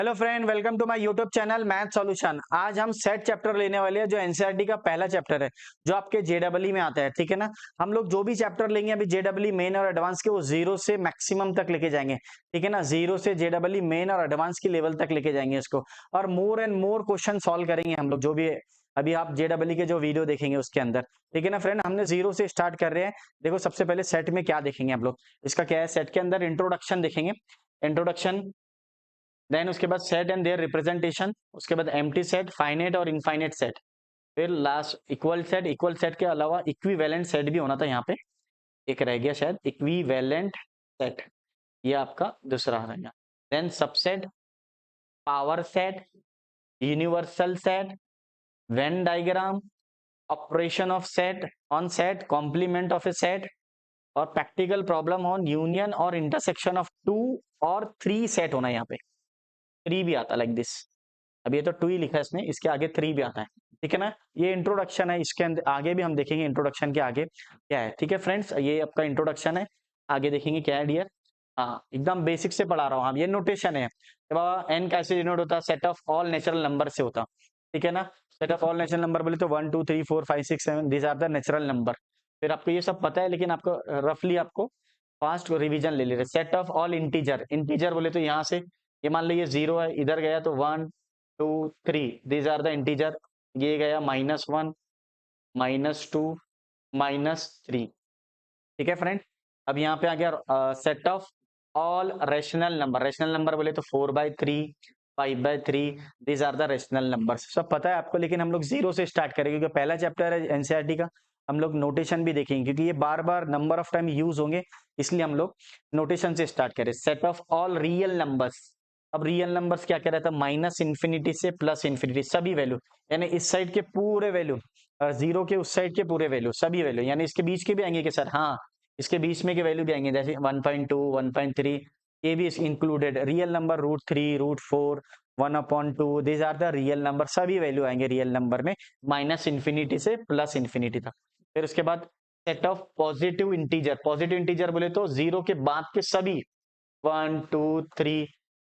Hello friend, welcome to my YouTube channel math solution. आज हम set chapter लेने वाले हैं जो एनसीईआरटी का पहला चैप्टर है जो आपके जेडब्ल्यू में आता है। ठीक है ना। हम लोग जो भी चैप्टर लेंगे अभी जेडब्ल्यू मेन और एडवांस के, वो जीरो से मैक्सिमम तक लेके जाएंगे। ठीक है ना। जीरो से जेडब्ल्यू मेन और एडवांस की लेवल तक लेके जाएंगे इसको, और more and more question solve करेंगे हम लोग जो भी अभी आप जेडब्ल्यू के जो वीडियो देखेंगे उसके अंदर। ठीक है ना फ्रेंड, हमने जीरो से स्टार्ट कर रहे हैं। देखो सबसे पहले सेट में क्या देखेंगे हम लोग, इसका क्या है, सेट के अंदर इंट्रोडक्शन देखेंगे। इंट्रोडक्शन, देन उसके बाद सेट एंड देयर रिप्रेजेंटेशन, उसके बाद एम्प्टी सेट, फाइनाइट और इनफाइनाइट सेट, फिर last equal set. Equal set के अलावा इक्विवेलेंट सेट भी होना था, यहाँ पे एक रह गया शायद, इक्विवेलेंट सेट, ये आपका दूसरा रहेगा। Then subset, power set, universal set, Venn diagram, operation of set on set, complement of a set, और प्रैक्टिकल प्रॉब्लम ऑन यूनियन और इंटरसेक्शन ऑफ टू और थ्री सेट होना है। यहाँ पे थ्री भी आता लाइक दिस। अब ये तो टू ही लिखा है इसने, इसके आगे थ्री भी आता है। ठीक है ना। ये इंट्रोडक्शन है, इसके अंदर आगे भी हम देखेंगे इंट्रोडक्शन के आगे क्या है। ठीक है फ्रेंड्स, ये आपका इंट्रोडक्शन है, आगे देखेंगे क्या है डियर। हाँ, एकदम बेसिक से पढ़ा रहा हूँ। ये नोटेशन है बाबा, एन कैसे डिनोट होता है, set of all natural number से होता। ठीक है ना। Set of all natural number बोले तो 1 2 3 4 5 6 7, these are the natural number. फिर आपको ये सब पता है, लेकिन आपको रफली आपको फास्ट रिवीजन ले ले रहे। Set of all integer, integer बोले तो यहाँ से ये मान लो ये जीरो है, इधर गया तो 1 2 3, दीज आर द इंटीजर। ये गया -1 -2 -3। ठीक है फ्रेंड। अब यहाँ पे आ गया set of all rational number. Rational number बोले तो 4/3, 5/3, these are the rational number. सब पता है आपको, लेकिन हम लोग जीरो से स्टार्ट करेंगे क्योंकि पहला चैप्टर है एनसीईआरटी का। हम लोग नोटेशन भी देखेंगे क्योंकि ये बार बार नंबर ऑफ टाइम यूज होंगे, इसलिए हम लोग नोटेशन से स्टार्ट करें। Set of all real numbers. अब रियल नंबर्स क्या कह रहा था, माइनस इन्फिनिटी से प्लस इन्फिनिटी सभी वैल्यू, यानी इस साइड के पूरे वैल्यू, जीरो के उस साइड के पूरे वैल्यू, सभी वैल्यू, यानी इसके बीच के भी आएंगे कि सर, हाँ इसके बीच में के वैल्यू भी आएंगे, जैसे 1.2 1.3, ये भी included. Real number √3 √4 1/2, these are the real number, सभी वैल्यू आएंगे रियल नंबर में, माइनस इन्फिनिटी से प्लस इन्फिनिटी तक। फिर उसके बाद set of positive integer. Positive integer बोले तो जीरो के बाद के सभी 1 2 3,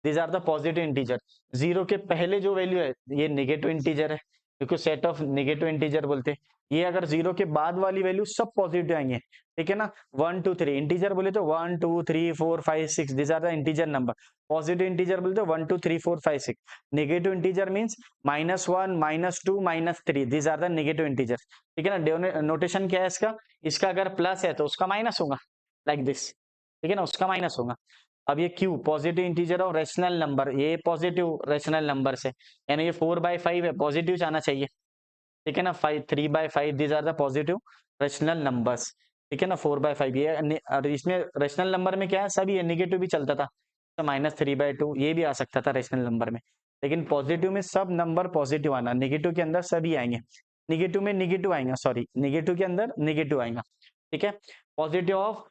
these are the positive integer. Zero के पहले जो वैल्यू है ये नेगेटिव इंटीजर है, क्योंकि सेट ऑफ नेगेटिव इंटीजर बोलते हैं। ये अगर जीरो के बाद वाली वैल्यू सब पॉजिटिव आएंगे। ठीक है ना। 1 2 3 इंटीजर बोले तो 1 2 3 4 5 6, this are the integer number. Positive integer बोले तो 1 2 3 4 5 6। Negative integer means -1 -2 -3, this are the negative integer. ठीक है ना। नोटेशन क्या है इसका, इसका अगर प्लस है तो उसका माइनस होगा, लाइक दिस। ठीक है ना, उसका माइनस होगा। अब ये Q, positive integer of rational number, ये पॉजिटिव रेशनल नंबर से, यानी ये 4/5 है, पॉजिटिव जाना चाहिए। ठीक है ना। 3/5, these are the positive rational numbers. ठीक है ना। 4/5 ये, और इसमें रेशनल नंबर में क्या है, सभी है, नेगेटिव भी चलता था, तो -3/2 ये भी आ सकता था रेशनल नंबर में। लेकिन पॉजिटिव में सब नंबर पॉजिटिव आना, नेगेटिव के अंदर सभी आएंगे, नेगेटिव में नेगेटिव आएंगे, सॉरी नेगेटिव के अंदर नेगेटिव आएगा। ठीक है। Positive of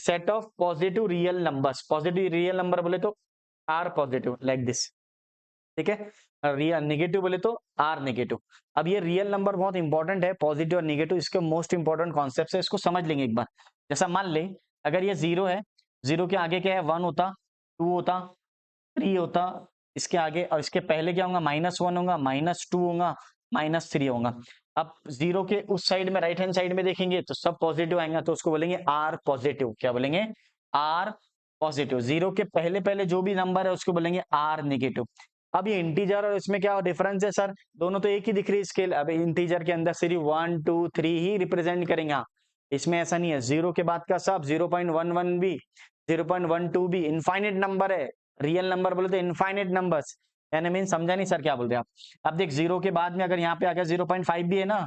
set of positive real numbers. Positive real number बोले तो आर पॉजिटिव, लाइक दिस। ठीक है। रियल नेगेटिव बोले तो आर नेगेटिव। अब ये रियल नंबर बहुत इंपॉर्टेंट है, पॉजिटिव और नेगेटिव, इसके मोस्ट इंपॉर्टेंट कॉन्सेप्ट है, इसको समझ लेंगे एक बार। जैसा मान ले अगर ये जीरो है, जीरो के आगे क्या है, 1 होता, 2 होता, 3 होता, इसके आगे और इसके पहले क्या होगा, -1 होगा, -2 होगा, -3 होगा। अब जीरो के उस साइड में, राइट हैंड साइड में देखेंगे तो सब पॉजिटिव आएंगे, तो उसको बोलेंगे आर पॉजिटिव। क्या बोलेंगे, आर पॉजिटिव। जीरो के पहले पहले जो भी नंबर है उसको बोलेंगे आर नेगेटिव। अब ये इंटीजर और इसमें क्या डिफरेंस है सर, दोनों तो एक ही दिख रही है स्केल। अब इंटीजर के अंदर सिर्फ 1 2 3 ही रिप्रेजेंट करेंगे, हाँ इसमें ऐसा नहीं है। जीरो के बाद का सब 0.11 भी, 0.12 भी इनफाइनेट नंबर है। रियल नंबर बोले तो इनफाइनेट नंबर्स, यानी मीन समझा नहीं सर क्या बोल रहे हैं आप। अब देख जीरो के बाद में अगर यहाँ पे आ गया 0.5 भी है ना,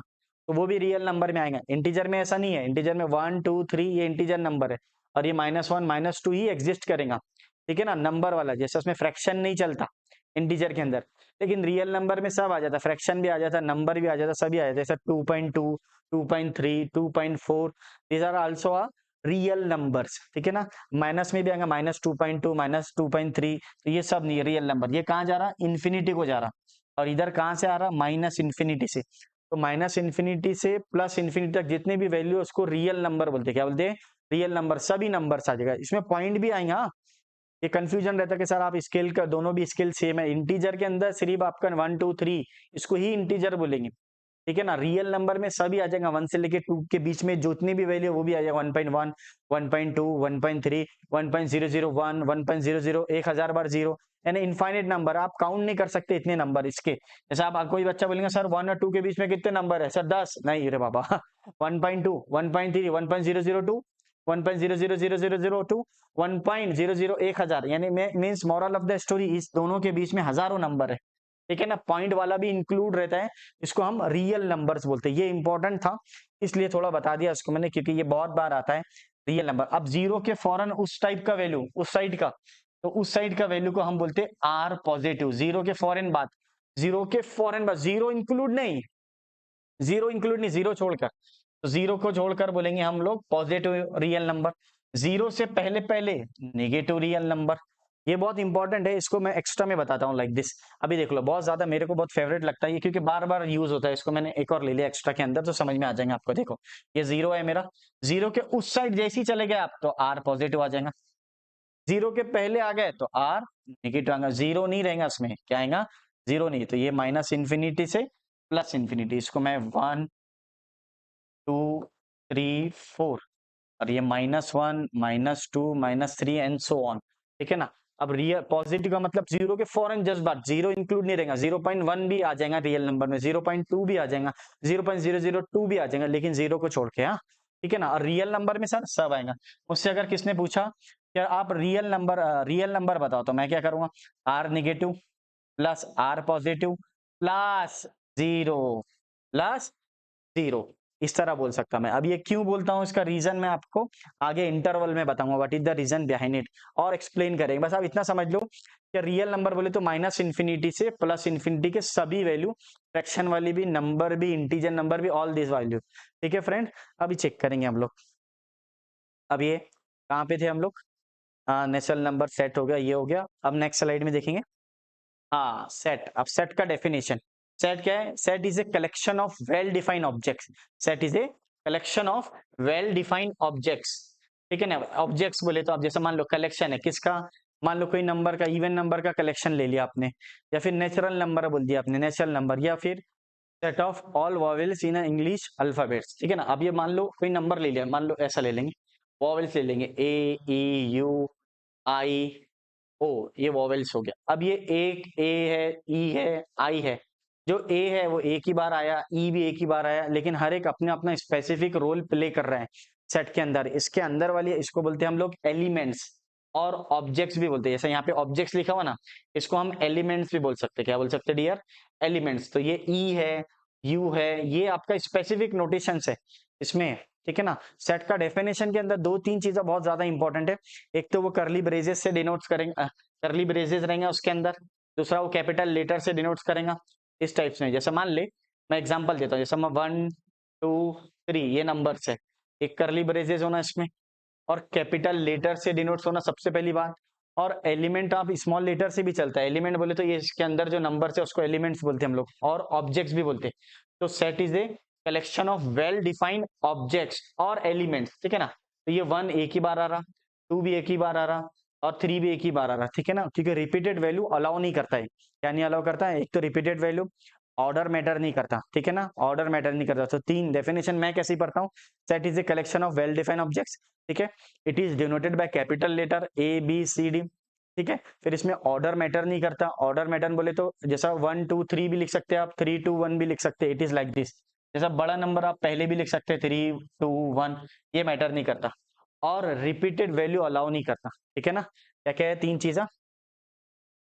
तो वो भी रियल नंबर में आएगा। इंटीजर में ऐसा नहीं है, इंटीजर में 1 2 3 ये इंटीजर नंबर है, और ये -1 -2 ही एग्जिस्ट करेगा। ठीक है ना, नंबर वाला, जैसे उसमें फ्रैक्शन नहीं चलता इंटीजर के अंदर, लेकिन रियल नंबर में सब आ जाता, फ्रैक्शन भी आ जाता, नंबर भी आ जाता, सभी आ जाता, जैसे 2.2 2.3 2.4, these are also real numbers. ठीक है ना। माइनस में भी आएगा, -2.2 -2.3, तो ये सब नहीं रियल नंबर। ये कहाँ जा रहा, इन्फिनिटी को जा रहा, और इधर कहाँ से आ रहा, माइनस इन्फिनिटी से। तो माइनस इन्फिनिटी से प्लस इन्फिनिटी तक जितने भी वैल्यू है उसको रियल नंबर बोलते हैं। क्या बोलते हैं, रियल नंबर। सभी नंबर्स आ जाएगा, इसमें पॉइंट भी आएंगे, हाँ ये कंफ्यूजन रहता है कि सर आप स्केल का दोनों भी स्केल सेम है, इंटीजर के अंदर सिर्फ आपका 1 2 3 इसको ही इंटीजर बोलेंगे, ठीक है ना। रियल नंबर में सभी आ जाएगा, 1 से लेके 2 के बीच में जितनी भी वैल्यू वो भी आ जाएगा, 1.1 1.2 1.3 1.001 1.00 1000 बार जीरो, यानी इनफाइनेट नंबर, आप काउंट नहीं कर सकते इतने नंबर इसके। जैसे आप कोई बच्चा बोलेंगे सर 1 और 2 के बीच में कितने नंबर है सर 10, नहीं रे बाबा 1.2 1.3 1.002 1.00002 1.00 1000, यानी means moral of the story इस दोनों के बीच में हजारों नंबर है, ठीक है ना। पॉइंट वाला भी इंक्लूड रहता है, इसको हम रियल नंबर्स बोलते हैं। ये इंपॉर्टेंट था इसलिए थोड़ा बता दिया इसको मैंने, क्योंकि ये बहुत बार आता है रियल नंबर। अब जीरो के फौरन उस टाइप का वैल्यू उस साइड का, तो उस साइड का वैल्यू को हम बोलते हैं आर पॉजिटिव। जीरो के फौरन बाद, जीरो के फौरन बाद, जीरो इंक्लूड नहीं, जीरो छोड़कर, तो जीरो को छोड़कर बोलेंगे हम लोग पॉजिटिव रियल नंबर। जीरो से पहले पहले नेगेटिव रियल नंबर। ये बहुत इंपॉर्टेंट है, इसको मैं एक्स्ट्रा में बताता हूँ लाइक दिस। अभी देख लो, बहुत ज्यादा मेरे को बहुत फेवरेट लगता है ये, क्योंकि बार बार यूज होता है, इसको मैंने एक और ले लिया एक्स्ट्रा के अंदर तो समझ में आ जाएंगे आपको। देखो ये जीरो है मेरा, जीरो के उस साइड जैसे ही चले गए आप तो आर पॉजिटिव आ जाएगा, जीरो के पहले आ गए तो आर नेगेटिव आएगा, जीरो नहीं रहेगा उसमें, क्या आएगा जीरो नहीं, तो ये माइनस इन्फिनिटी से प्लस इन्फिनिटी, इसको मैं 1 2 3 4, और ये -1 -2 -3 एंड सो ऑन, ठीक है ना। अब रियल पॉजिटिव का मतलब जीरो के फौरन जस्ट बाद, जीरो इंक्लूड नहीं रहेगा, 0.1 भी आ जाएगा रियल नंबर में, 0.2 भी आ जाएगा, 0.002 भी आ जाएगा, लेकिन जीरो को छोड़ के, हाँ ठीक है ना। और रियल नंबर में सर सब आएगा। मुझसे अगर किसने पूछा क्या आप रियल नंबर बताओ, तो मैं क्या करूंगा, R negative plus R positive plus zero plus zero, इस तरह बोल सकता मैं। अब ये क्यों बोलता हूँ इसका रीजन मैं आपको आगे इंटरवल में बताऊंगा, what is the reason behind it, और एक्सप्लेन करेंगे। बस आप इतना समझ लो कि रियल नंबर बोले तो माइनस इन्फिनिटी से प्लस इन्फिनिटी के सभी वैल्यू, फ्रैक्शन वाली भी, नंबर भी, इंटीजर नंबर भी, ऑल दिस वैल्यू, ठीक है फ्रेंड। अभी चेक करेंगे हम लोग। अब ये कहाँ पे थे हम लोग, नेचुरल नंबर सेट हो गया, ये हो गया। अब नेक्स्ट स्लाइड में देखेंगे, हाँ सेट। अब सेट का डेफिनेशन, सेट क्या है, set is a collection of well defined objects, set is a collection of well defined objects, ठीक है ना। ऑब्जेक्ट्स बोले तो आप जैसे मान लो कलेक्शन है किसका, मान लो कोई नंबर का, इवन नंबर का कलेक्शन ले लिया आपने, या फिर नेचुरल नंबर बोल दिया आपने, नेचुरल नंबर, या फिर set of all vowels in English alphabets, ठीक है ना। अब ये मान लो कोई नंबर ले लिया, मान लो ऐसा ले लेंगे, वॉवेल्स ले लेंगे, ए ई यू आई ओ, ये वॉवेल्स हो गया। अब ये एक ए है, ई है, आई है, जो ए है वो एक ही बार आया, ई भी एक ही बार आया, लेकिन हर एक अपने अपना स्पेसिफिक रोल प्ले कर रहे हैं सेट के अंदर। इसके अंदर वाली इसको बोलते हैं हम लोग एलिमेंट्स, और ऑब्जेक्ट्स भी बोलते हैं। जैसे यहाँ पे ऑब्जेक्ट्स लिखा हुआ ना, इसको हम एलिमेंट्स भी बोल सकते हैं। क्या बोल सकते हैं डियर, एलिमेंट्स। तो ये ई है, यू है, ये आपका स्पेसिफिक नोटेशन है इसमें, ठीक है ना। सेट का डेफिनेशन के अंदर दो तीन चीजें बहुत ज्यादा इंपॉर्टेंट है। एक तो वो करली ब्रेजेस से डिनोट करेंगे, करली ब्रेजेस रहेंगे उसके अंदर। दूसरा वो कैपिटल लेटर से डिनोट करेगा इस टाइप से। जैसे मान ले मैं एग्जांपल देता हूँ, जैसे मैं 1 2 3 ये नंबर्स है, एक करली ब्रेजेस होना इसमें, और कैपिटल लेटर से डिनोट्स होना सबसे पहली बात। और एलिमेंट आप स्मॉल लेटर से भी चलता है, एलिमेंट बोले तो ये इसके अंदर जो नंबर है उसको एलिमेंट्स बोलते हैं हम लोग, और ऑब्जेक्ट्स भी बोलते हैं। तो set is a collection of well defined objects और एलिमेंट्स, ठीक है ना। तो ये 1 एक ही बार आ रहा, 2 भी एक ही बार आ रहा, और 3 भी एक ही बार आ रहा, ठीक है ना। क्योंकि रिपीटेड वैल्यू अलाउ नहीं करता है। क्या नहीं अलाउ करता है, एक तो रिपीटेड वैल्यू, ऑर्डर मैटर नहीं करता, ठीक है ना, ऑर्डर मैटर नहीं करता। तो तीन डेफिनेशन मैं कैसे पढ़ता हूँ, set is a collection of well defined objects, ठीक है, it is denoted by capital letter A B C D, ठीक है। फिर इसमें ऑर्डर मैटर नहीं करता, ऑर्डर मैटर बोले तो जैसा 1 2 3 भी लिख सकते हैं आप, 3 2 1 भी लिख सकते हैं, इट इज लाइक दिस। जैसा बड़ा नंबर आप पहले भी लिख सकते हैं 3 2 1, ये मैटर नहीं करता, और रिपीटेड वैल्यू अलाउ नहीं करता, ठीक है ना। क्या क्या है, तीन चीजें।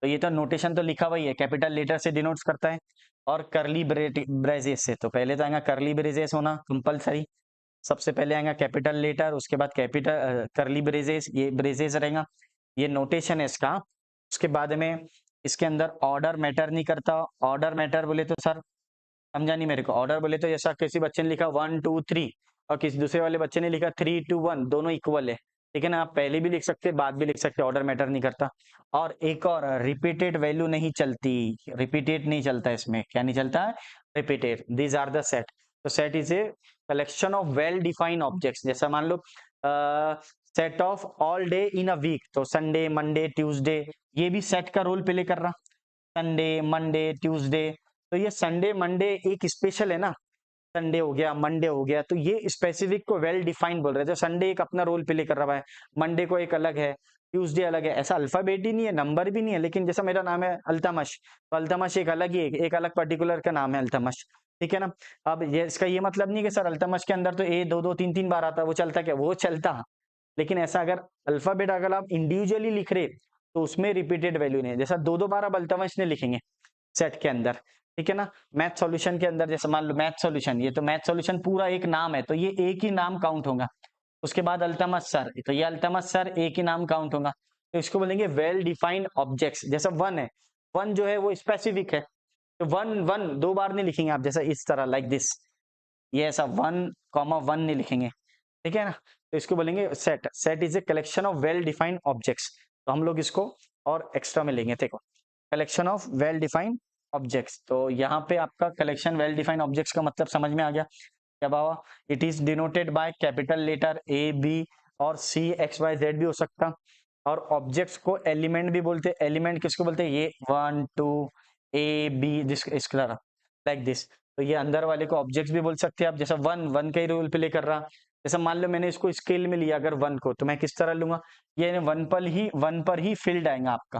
तो ये तो नोटेशन तो लिखा हुआ ही है, कैपिटल लेटर से डिनोट्स करता है, और करली ब्रेजेस से। तो पहले तो आएगा करली ब्रेजेस होना कंपलसरी, सबसे पहले आएगा कैपिटल लेटर, उसके बाद कैपिटल करली ब्रेजेस, ये ब्रेजेस रहेगा, ये नोटेशन है इसका। उसके बाद में इसके अंदर ऑर्डर मैटर नहीं करता। ऑर्डर मैटर बोले तो सर समझा नहीं मेरे को, ऑर्डर बोले तो जैसा किसी बच्चे ने लिखा 1 2 3 और किसी दूसरे वाले बच्चे ने लिखा 3 2 1, दोनों इक्वल है, ठीक है ना। आप पहले भी लिख सकते, बाद भी लिख सकते, ऑर्डर मैटर नहीं करता। और एक और, रिपीटेड वैल्यू नहीं चलती, रिपीटेड नहीं चलता इसमें, क्या नहीं चलता है, repeated. These are the set. तो set is a collection of well defined objects. जैसा मान लो set of all day in a week, तो संडे मंडे ट्यूसडे ये भी सेट का रोल प्ले कर रहा, संडे मंडे ट्यूसडे। तो ये संडे मंडे एक स्पेशल है ना, संडे हो गया मंडे हो गया, तो ये स्पेसिफिक को वेल डिफाइंड बोल रहे थे। संडे एक अपना रोल प्ले कर रहा है, मंडे को एक अलग है, ट्यूसडे अलग है। ऐसा अल्फाबेट ही नहीं है, नंबर भी नहीं है, लेकिन जैसा मेरा नाम है अल्तमश, तो अल्तमश एक अलग ही एक अलग पर्टिकुलर का नाम है अल्तमश, ठीक है ना। अब ये इसका ये मतलब नहीं कि सर अल्तमश के अंदर तो ए दो दो तीन तीन बार आता है, वो चलता क्या, वो चलता। लेकिन ऐसा अगर अल्फाबेट अगर आप इंडिविजुअली लिख रहे तो उसमें रिपीटेड वैल्यू नहीं है। जैसा दो दो बार आप अल्तमश ने लिखेंगे सेट के अंदर, ठीक है ना। मैथ सॉल्यूशन के अंदर जैसे मान लो मैथ सॉल्यूशन, ये तो मैथ सॉल्यूशन पूरा एक नाम है, तो ये एक ही नाम काउंट होगा। उसके बाद अल्तमश सर, तो ये अल्तमश सर एक ही नाम काउंट होगा, तो इसको बोलेंगे वेल डिफाइंड ऑब्जेक्ट्स। जैसा वन है, वन जो है वो स्पेसिफिक है, तो वन वन दो बार नहीं लिखेंगे आप, जैसा इस तरह लाइक दिस, ये ऐसा वन कॉमा वन नहीं लिखेंगे, ठीक है ना। तो इसको बोलेंगे set. Set is a collection of well defined objects. तो हम लोग इसको और एक्स्ट्रा में लेंगे, देखो collection of well defined objects. तो यहाँ पे आपका कलेक्शन वेल डिफाइंड ऑब्जेक्ट्स का मतलब समझ में आ गया क्या बाबा। It is denoted by capital letter A B और सी एक्स वाई जेड भी हो सकता, और ऑब्जेक्ट्स को एलिमेंट भी बोलते हैं। एलिमेंट किसको बोलते हैं, ये वन टू ए बी जिस इस तरह लाइक दिस। तो ये अंदर वाले को ऑब्जेक्ट्स भी बोल सकते हैं आप, जैसा वन वन का ही रोल प्ले कर रहा। जैसा मान लो मैंने इसको स्केल में लिया अगर वन को, तो मैं किस तरह लूंगा, ये वन पर ही फील्ड आएगा आपका,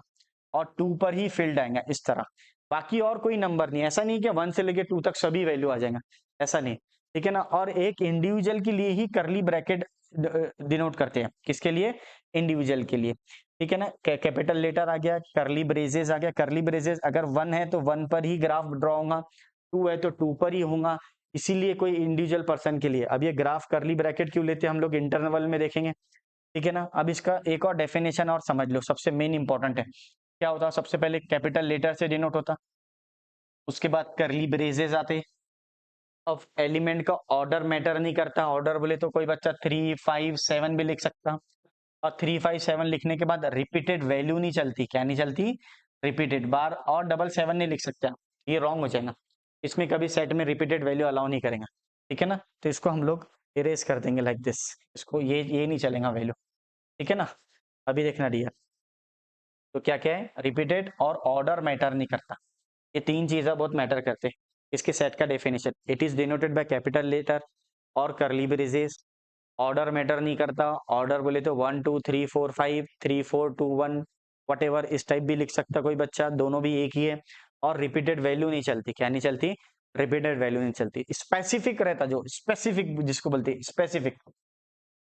और टू पर ही फील्ड आएगा इस तरह। बाकी और कोई नंबर नहीं, ऐसा नहीं कि वन से लेके टू तक सभी वैल्यू आ जाएगा, ऐसा नहीं, ठीक है ना। और एक इंडिविजुअल के लिए ही करली ब्रैकेट डिनोट करते हैं, किसके लिए, इंडिविजुअल के लिए, ठीक है ना। कैपिटल लेटर आ गया, करली ब्रेजेस आ गया। करली ब्रेजेस अगर वन है तो वन पर ही ग्राफ ड्रॉ होगा, टू है तो टू पर ही होगा, इसीलिए कोई इंडिविजुअल पर्सन के लिए। अब ये ग्राफ करली ब्रैकेट क्यों लेते हैं हम लोग इंटरवल में देखेंगे, ठीक है ना। अब इसका एक और डेफिनेशन और समझ लो, सबसे मेन इंपॉर्टेंट है। क्या होता, सबसे पहले कैपिटल लेटर से डिनोट होता, उसके बाद करली ब्रेजेस आते। अब एलिमेंट का ऑर्डर मैटर नहीं करता, ऑर्डर बोले तो कोई बच्चा 3 5 7 भी लिख सकता, और 3 5 7 लिखने के बाद रिपीटेड वैल्यू नहीं चलती, क्या नहीं चलती, रिपीटेड बार, और डबल 7 नहीं लिख सकता, ये रॉन्ग हो जाएगा। इसमें कभी सेट में रिपीटेड वैल्यू अलाउ नहीं करेंगे, ठीक है ना। तो इसको हम लोग इरेज कर देंगे लाइक दिस, इसको ये नहीं चलेगा वैल्यू, ठीक है ना। अभी देखना डियर, तो क्या क्या है, रिपीटेड और ऑर्डर मैटर नहीं करता, ये तीन चीजें बहुत मैटर करते हैं। इसके सेट का definition, it is denoted by capital letter और करली ब्रेसेस। ऑर्डर मैटर नहीं करता, ऑर्डर बोले तो 1 2 3 4 5 3 4 2 1 वट एवर इस टाइप भी लिख सकता कोई बच्चा, दोनों भी एक ही है। और रिपीटेड वैल्यू नहीं चलती, क्या नहीं चलती, रिपीटेड वैल्यू नहीं चलती। स्पेसिफिक रहता, जो स्पेसिफिक जिसको बोलते हैं specific,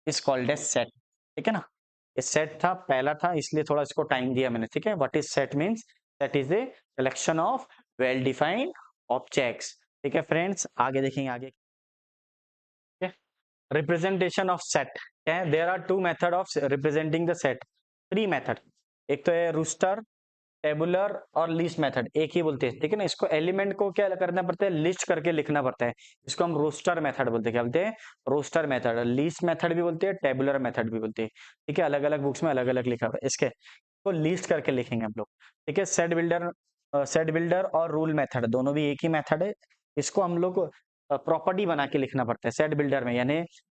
is called as set, ठीक है ना। ये सेट था, पहला था, इसलिए थोड़ा इसको टाइम दिया मैंने, ठीक है। What is set means, set is a collection of well defined objects, ठीक है फ्रेंड्स। आगे देखेंगे आगे, रिप्रेजेंटेशन ऑफ सेट क्या है, there are two method of representing the set, three method. एक तो है रूस्टर, टेबुलर और लिस्ट मेथड, एक ही बोलते हैं, ठीक है ना। इसको एलिमेंट को क्या करना पड़ता है, लिस्ट करके लिखना पड़ता है, इसको हम रोस्टर मेथड बोलते हैं। क्या बोलते हैं, रोस्टर मेथड। लिस्ट मेथड भी बोलते हैं, टेबुलर मेथड भी बोलते हैं, ठीक है। अलग अलग बुक्स में अलग अलग लिखा हुआ है, इसके को लिस्ट करके लिखेंगे हम लोग, ठीक है। सेट बिल्डर और रूल मेथड दोनों भी एक ही मेथड है। इसको हम लोग प्रॉपर्टी बना के लिखना पड़ता है सेट बिल्डर में, यानी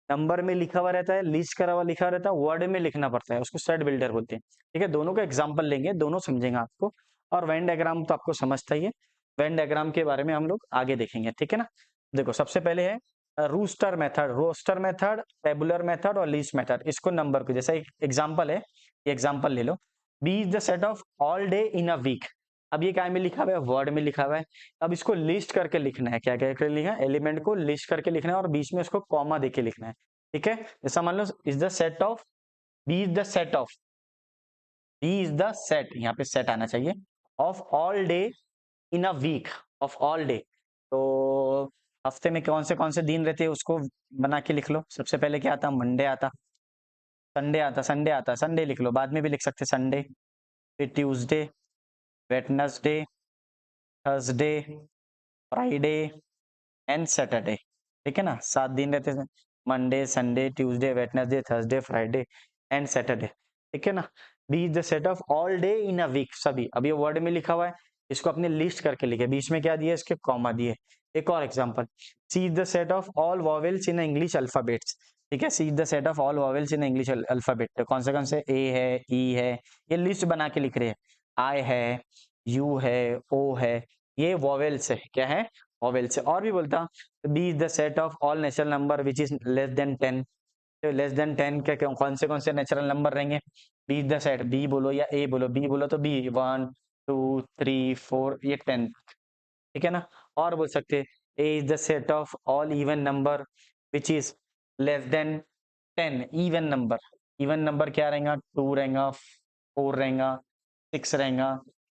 नंबर में लिखा हुआ रहता है, लिस्ट करा हुआ लिखा रहता है, वर्ड में लिखना पड़ता है, उसको सेट बिल्डर बोलते हैं, ठीक है। दोनों का एग्जांपल लेंगे, दोनों समझेंगे आपको। और वेन डायग्राम तो आपको समझता ही है, वेन डायग्राम के बारे में हम लोग आगे देखेंगे, ठीक है ना। देखो सबसे पहले है roster method, roster method, tabular method और लिस्ट मेथड। इसको नंबर को, जैसा एक एग्जांपल है, एग्जांपल ले लो, B is the set of all day in a week. अब ये क्या में लिखा हुआ है, वर्ड में लिखा हुआ है। अब इसको लिस्ट करके लिखना है, क्या क्या करके लिखना है, एलिमेंट को लिस्ट करके लिखना है, और बीच में इसको कॉमा देके लिखना है, ठीक है। जैसा मान लो is the set of, B is the set of, B is the set, यहाँ पे सेट आना चाहिए, of all day in a week, of all day. तो हफ्ते में कौन से दिन रहते हैं उसको बना के लिख लो। सबसे पहले क्या आता, मंडे आता, संडे आता, संडे आता, संडे लिख लो, बाद में भी लिख सकते संडे, फिर Tuesday, Wednesday, Thursday, Friday and Saturday, ठीक है ना। 7 दिन रहते हैं, Monday Sunday Tuesday Wednesday Thursday Friday and Saturday, ठीक है ना। B is the set of all day in a week, सभी। अब ये वर्ड में लिखा हुआ है, इसको अपने लिस्ट करके लिखे, बीच में क्या दिए इसके कॉमा दिए। एक और example, C is the set of all vowels in English alphabets. ठीक है, C is the set of all vowels in English alphabet. तो कौन से ए है, ई है, ये लिस्ट बना के लिख रहे हैं। आई है, यू है, ओ है, ये वॉवेल्स है। क्या है? वॉवेल्स है। और भी बोलता, B is the set of all natural number which is less than 10। Less than 10 के कौन से नेचुरल नंबर रहेंगे? बी द सेट, बी बोलो या ए बोलो, बी बोलो तो बी 1 2 3 4 ये 10। ठीक है ना? और बोल सकते A is the set of all even number which is less than 10। Even number क्या रहेगा? 2 रहेगा, 4 रहेगा, 6 रहेगा,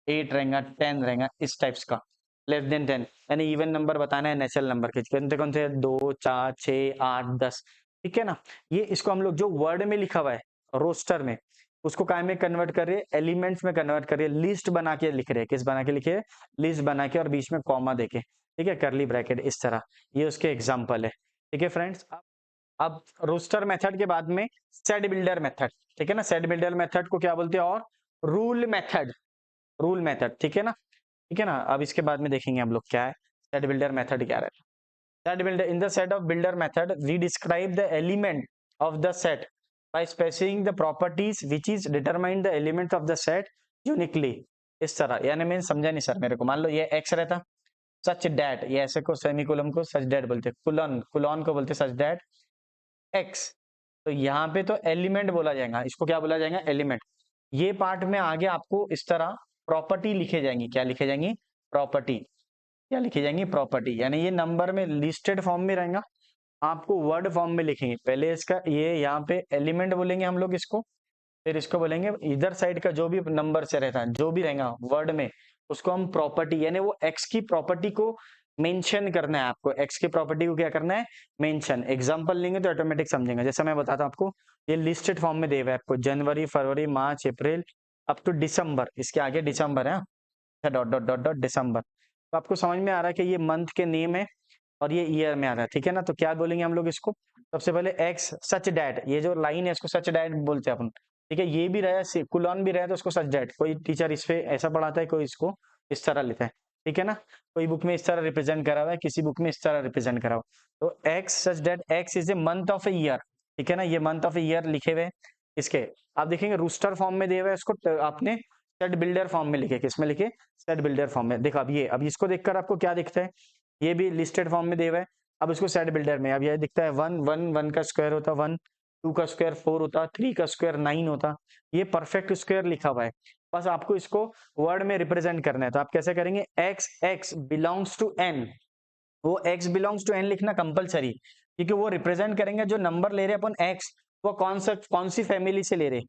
8 रहेगा, 10 रहेगा, इस टाइप्स का। लेस देन 10 यानी इवन नंबर बताना है नेचुरल नंबर के। कौन से? 2 4 6 8 10। ठीक है ना? ये इसको हम लोग जो वर्ड में लिखा हुआ है रोस्टर में, उसको काय में कन्वर्ट कर रहे हैं? एलिमेंट्स में कन्वर्ट कर रहे हैं। लिस्ट बना के लिख रहे हैं। किस बना के लिखे? लिस्ट बना के, और बीच में कॉमा देके, ठीक है, करली ब्रैकेट इस तरह। ये उसके एग्जाम्पल है। ठीक है फ्रेंड्स, अब रोस्टर मेथड के बाद में सेट बिल्डर मेथड। ठीक है ना? सेट बिल्डर मेथड को क्या बोलते हैं? और रूल मेथड। ठीक है ना? ठीक है ना? अब इसके बाद में देखेंगे हम लोग क्या है सेट बिल्डर मेथड क्या है। Set builder, in the set of builder method, we describe the element of the set by specifying the properties which is determine the element of the set uniquely। इस तरह, यानी मैं समझा नहीं sir मेरे को। मान लो ये x रहता, सच डैट, ये ऐसे को सेमीकोलन को सच डैट बोलते, कुलॉन को बोलते सच डैट x। तो यहाँ पे तो एलिमेंट बोला जाएगा, इसको क्या बोला जाएगा? एलिमेंट। ये पार्ट में आगे आपको इस तरह प्रॉपर्टी लिखे जाएंगी। क्या लिखे जाएंगी? प्रॉपर्टी। क्या लिखी जाएंगी? प्रॉपर्टी। यानी ये नंबर में लिस्टेड फॉर्म में रहेगा, आपको वर्ड फॉर्म में लिखेंगे। पहले इसका ये यहाँ पे एलिमेंट बोलेंगे हम लोग इसको, फिर इसको बोलेंगे इधर साइड का जो भी नंबर से रहता है, जो भी रहेगा वर्ड में, उसको हम प्रॉपर्टी, यानी वो एक्स की प्रॉपर्टी को मेंशन करना है आपको। एक्स की प्रॉपर्टी को क्या करना है? मेंशन। एग्जांपल लेंगे तो ऑटोमेटिक समझेंगे। जैसे मैं बताता हूं आपको, ये लिस्टेड फॉर्म में दे हुआ है आपको, जनवरी, फरवरी, मार्च, अप्रैल अप टू दिसंबर। इसके आगे दिसंबर है, डॉट डॉट डॉट डॉट दिसंबर। तो आपको समझ में आ रहा है कि ये मंथ के नेम है और ये ईयर में आ रहा है। ठीक है ना? तो क्या बोलेंगे हम लोग इसको? सबसे पहले एक्स सच डैट, ये जो लाइन है इसको सच डैट बोलते हैं अपन। ठीक है, ये भी रहा, कुलॉन भी रहा तो उसको सच डैट। कोई टीचर इस पे ऐसा पढ़ाता है, कोई इसको इस तरह लेता है। ठीक है ना? कोई बुक में इस तरह रिप्रेजेंट करा हुआ है, किसी बुक में इस तरह रिप्रेजेंट करा हुआ। तो x such that x is a month of a year. ठीक है ना? ये मंथ ऑफ ए ईयर लिखे हुए इसके। आप देखेंगे रूस्टर फॉर्म में दिए हुए इसको आपने सेट बिल्डर फॉर्म में लिखे। किसमें लिखे? सेट बिल्डर फॉर्म में। देखो अब इसको देखकर आपको क्या दिखता है? ये भी लिस्टेड फॉर्म में दिया हुआ है। अब इसको सेट बिल्डर में अब ये दिखता है 1 1 1 का स्क्वायर होता 1, 2 का स्क्वायर 4 होता, 3 का स्क्वायर 9 होता। ये परफेक्ट स्क्वायर लिखा हुआ है। बस आपको इसको वर्ड में रिप्रेजेंट करना है। तो आप कैसे करेंगे? X x belongs to n, वो एक्स बिलोंग्स टू एन लिखना कंपलसरी, क्योंकि वो रिप्रेजेंट करेंगे जो नंबर ले रहे हैं अपन एक्स, वो कौन सी फैमिली से ले रहे,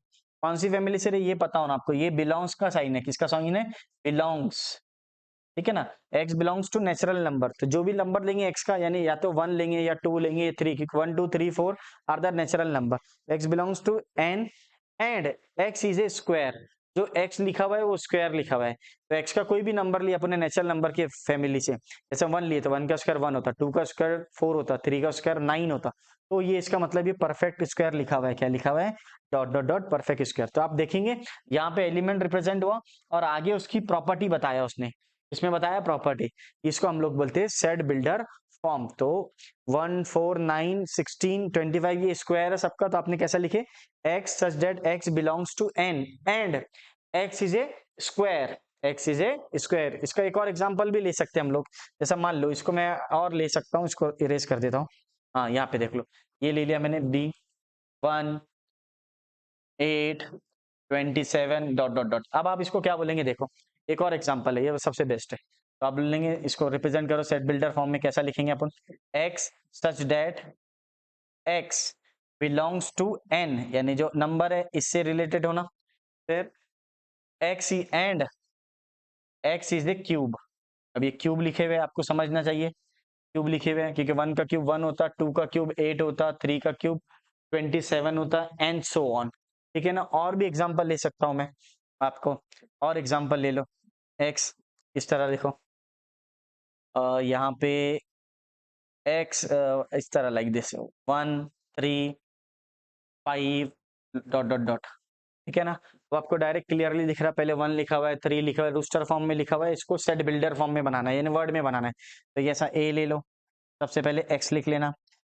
कौन सी फैमिली से रहे ये पता होना आपको। ये बिलोंग्स का साइन है। किसका साइन है? बिलोंग्स। ठीक है ना? x belongs to natural number. तो जो भी नंबर लेंगे x का, यानी या तो 1 लेंगे या 2 लेंगे या 3, क्योंकि 1 2 3 4 are the natural number. x belongs to n and x is a square. जो x लिखा हुआ है वो स्क्वायर लिखा हुआ है। तो x का कोई भी नंबर लिया अपने नेचुरल नंबर के फैमिली से, जैसे 1 लिए तो 1 का स्क्वायर 1 होता, 2 का स्क्वायर 4 होता, 3 का स्क्वायर 9 होता। तो ये इसका मतलब ये परफेक्ट स्क्वायर लिखा हुआ है। क्या लिखा हुआ है? Dot dot dot perfect square. तो आप देखेंगे यहाँ पे एलिमेंट रिप्रेजेंट हुआ और आगे उसकी प्रॉपर्टी बताया उसने। इसमें बताया प्रॉपर्टी। इसको हम लोग बोलते हैं सेट बिल्डर फॉर्म। तो 1 4 9 16 25 ये स्क्वायर है सबका। तो आपने कैसा लिखे? x such that x belongs to n and x is a square. x is a square. इसका एक और एग्जांपल भी ले सकते हैं हम लोग। जैसा मान लो इसको मैं और ले सकता हूँ, इसको इरेज कर देता हूँ। हाँ, यहाँ पे देख लो, ये ले लिया मैंने b 1 8 27 डॉट डॉट डॉट। अब आप इसको क्या बोलेंगे? देखो एक और एग्जांपल है, ये सबसे बेस्ट है। तो आप बोलेंगे इसको रिप्रेजेंट करो सेट बिल्डर फॉर्म में। कैसा लिखेंगे अपन? x such that x belongs to n, यानी जो नंबर है इससे रिलेटेड होना। फिर x and x is a cube. अब ये क्यूब लिखे हुए आपको समझना चाहिए, क्यूब लिखे हुए हैं क्योंकि 1 का क्यूब 1 होता, 2 का क्यूब 8 होता, 3 का क्यूब 27 होता एंड सो ऑन। ठीक है ना? और भी एग्जांपल ले सकता हूं मैं आपको, और एग्जांपल ले लो। x इस तरह लिखो, यहाँ पे x इस तरह like this 1 3 5 dot dot dot. ठीक है ना? तो आपको डायरेक्ट क्लियरली दिख रहा है, पहले 1 लिखा हुआ है, 3 लिखा हुआ है, रूस्टर फॉर्म में लिखा हुआ है, इसको सेट बिल्डर फॉर्म में बनाना है, यानी वर्ड में बनाना है। तो ये ऐसा ए ले लो, सबसे पहले एक्स लिख लेना,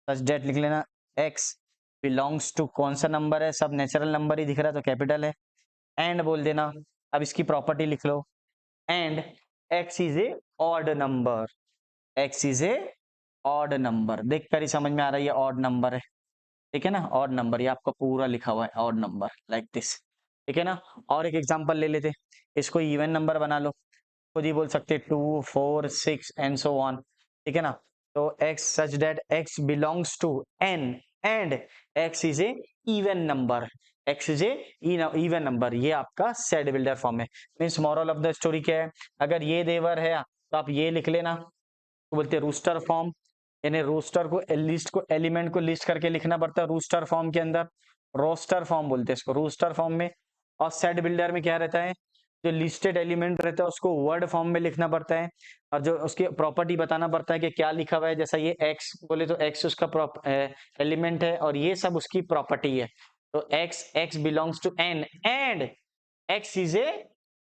सच डेट लिख लेना, एक्स बिलोंग्स टू कौन सा नंबर है, सब नेचुरल नंबर ही दिख रहा है तो कैपिटल है, एंड बोल देना। अब इसकी प्रॉपर्टी लिख लो, and X is a odd number, X is a odd number, देख कर ही समझ में आ रहा है ये ऑड नंबर है, ठीक है ना, ऑड नंबर, ये आपका पूरा लिखा हुआ है ऑड नंबर लाइक दिस, ठीक है ना। और एक एग्जांपल ले लेते, इसको इवन नंबर बना लो, खुद ही बोल सकते 2 4 6 एंड सो ऑन, ठीक है ना। तो x such that x belongs to n and x is a even number, x is a even number, ये आपका सेट बिल्डर फॉर्म है। Means moral of the story क्या है, अगर ये देवर है तो आप ये लिख लेना, तो बोलते हैं रूस्टर फॉर्म, यानी रूस्टर को लिस्ट को एलिमेंट को लिस्ट करके लिखना पड़ता है रूस्टर फॉर्म के अंदर, रोस्टर फॉर्म बोलते हैं इसको रूस्टर फॉर्म में। और सेट बिल्डर में क्या रहता है, जो लिस्टेड एलिमेंट रहता है उसको वर्ड फॉर्म में लिखना पड़ता है, और जो उसकी प्रॉपर्टी बताना पड़ता है कि क्या लिखा हुआ है, जैसा ये x बोले तो x उसका एलिमेंट है और ये सब उसकी प्रॉपर्टी है। तो x belongs to n and x is a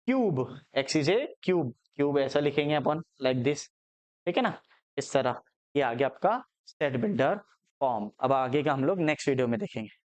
cube, x is a cube, cube ऐसा लिखेंगे अपन लाइक दिस, ठीक है ना, इस तरह। ये आ गया आपका सेट बिल्डर फॉर्म। अब आगे का हम लोग नेक्स्ट वीडियो में देखेंगे।